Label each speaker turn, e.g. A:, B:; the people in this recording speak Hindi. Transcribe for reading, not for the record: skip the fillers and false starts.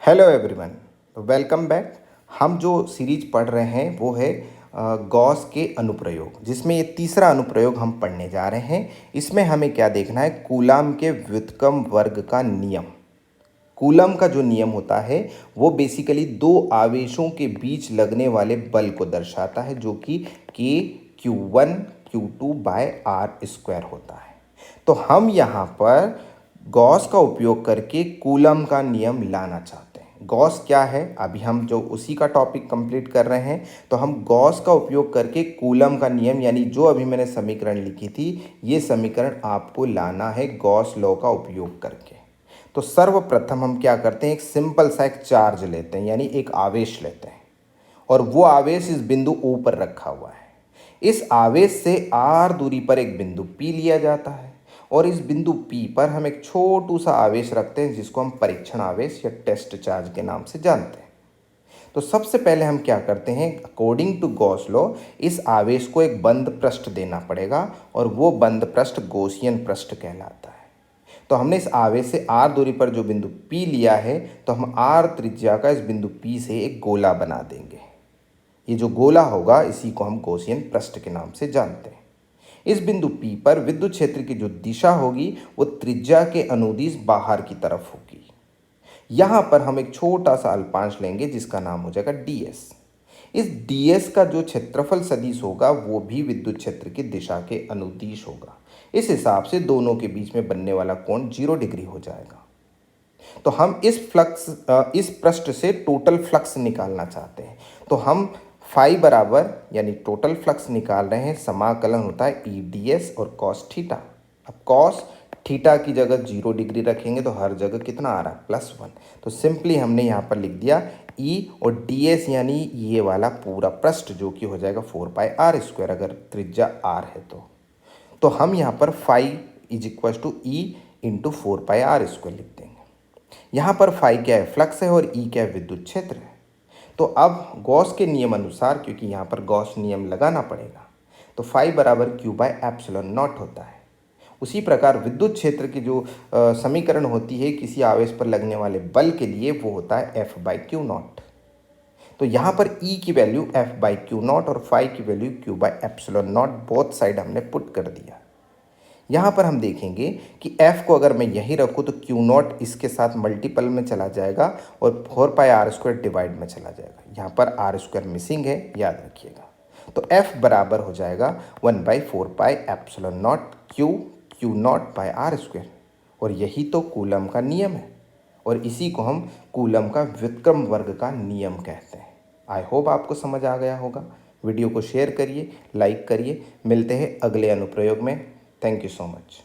A: हेलो एवरीवन, तो वेलकम बैक। हम जो सीरीज पढ़ रहे हैं वो है गॉस के अनुप्रयोग, जिसमें ये तीसरा अनुप्रयोग हम पढ़ने जा रहे हैं। इसमें हमें क्या देखना है, कूलाम के व्युत्क्रम वर्ग का नियम। कूलम का जो नियम होता है वो बेसिकली दो आवेशों के बीच लगने वाले बल को दर्शाता है, जो कि के Q1 Q2 bye are square होता है। तो हम यहाँ पर गॉस का उपयोग करके कूलम का नियम लाना चाहते हैं। गॉस क्या है, अभी हम जो उसी का टॉपिक कंप्लीट कर रहे हैं। तो हम गॉस का उपयोग करके कूलम का नियम, यानी जो अभी मैंने समीकरण लिखी थी, ये समीकरण आपको लाना है गॉस लॉ का उपयोग करके। तो सर्वप्रथम हम क्या करते हैं, एक सिंपल सा एक चार्ज लेते हैं, यानी एक आवेश लेते हैं, और वो आवेश इस बिंदु O पर रखा हुआ है। इस आवेश से r दूरी पर एक बिंदु P लिया जाता है, और इस बिंदु P पर हम एक छोटू सा आवेश रखते हैं, जिसको हम परीक्षण आवेश या टेस्ट चार्ज के नाम से जानते हैं। तो सबसे पहले हम क्या करते हैं, अकॉर्डिंग टू गॉस लॉ इस आवेश को एक बंद पृष्ठ देना पड़ेगा, और वो बंद पृष्ठ गॉसियन पृष्ठ कहलाता है। तो हमने इस आवेश से r दूरी पर जो बिंदु P लिया है, तो हम r त्रिज्या का इस बिंदु P से एक गोला बना देंगे। ये जो गोला होगा इसी को हम गॉसियन पृष्ठ के नाम से जानते हैं। इस बिंदु P पर विद्युत क्षेत्र की जो दिशा होगी वो त्रिज्या के अनुदिश बाहर की तरफ होगी। यहाँ पर हम एक छोटा सा अल्पांश लेंगे जिसका नाम हो जाएगा ds। इस ds का जो क्षेत्रफल सदिश होगा वो भी विद्युत क्षेत्र की दिशा के अनुदिश होगा। इस हिसाब से दोनों के बीच में बनने वाला कोण 0 डिग्री हो जाएगा। तो हम इस पृष्ठ से टोटल फ्लक्स निकालना चाहते हैं। तो हम फाई बराबर यानी टोटल फ्लक्स निकाल रहे हैं, समाकलन होता है ई डी एस और कॉस थीटा। अब कॉस थीटा की जगह 0 डिग्री रखेंगे तो हर जगह कितना आ रहा है, +1। तो सिंपली हमने यहाँ पर लिख दिया ई और डी एस, यानी ये वाला पूरा पृष्ठ, जो कि हो जाएगा 4πr², अगर त्रिज्या r है तो हम यहाँ पर phi is equal to E into 4πr² लिख देंगे। यहाँ पर फाई क्या है, फ्लक्स है, और ई क्या है, विद्युत क्षेत्र है। तो अब गॉस के नियम अनुसार, क्योंकि यहाँ पर गॉस नियम लगाना पड़ेगा, तो फाई बराबर Q/ε0 होता है। उसी प्रकार विद्युत क्षेत्र की जो समीकरण होती है किसी आवेश पर लगने वाले बल के लिए, वो होता है F/Q0। तो यहाँ पर E की वैल्यू F/Q0 और फाई की वैल्यू Q/ε0 बोथ साइड हमने पुट कर दिया। यहाँ पर हम देखेंगे कि F को अगर मैं यहीं रखूँ तो Q0 इसके साथ मल्टीपल में चला जाएगा और 4πr² डिवाइड में चला जाएगा। यहाँ पर r² मिसिंग है, याद रखिएगा। तो F बराबर हो जाएगा 1/4πε0 Q0/r²। और यही तो कूलम का नियम है, और इसी को हम कूलम का व्युत्क्रम वर्ग का नियम कहते हैं। आई होप आपको समझ आ गया होगा। वीडियो को शेयर करिए, लाइक करिए। मिलते हैं अगले अनुप्रयोग में। Thank you so much.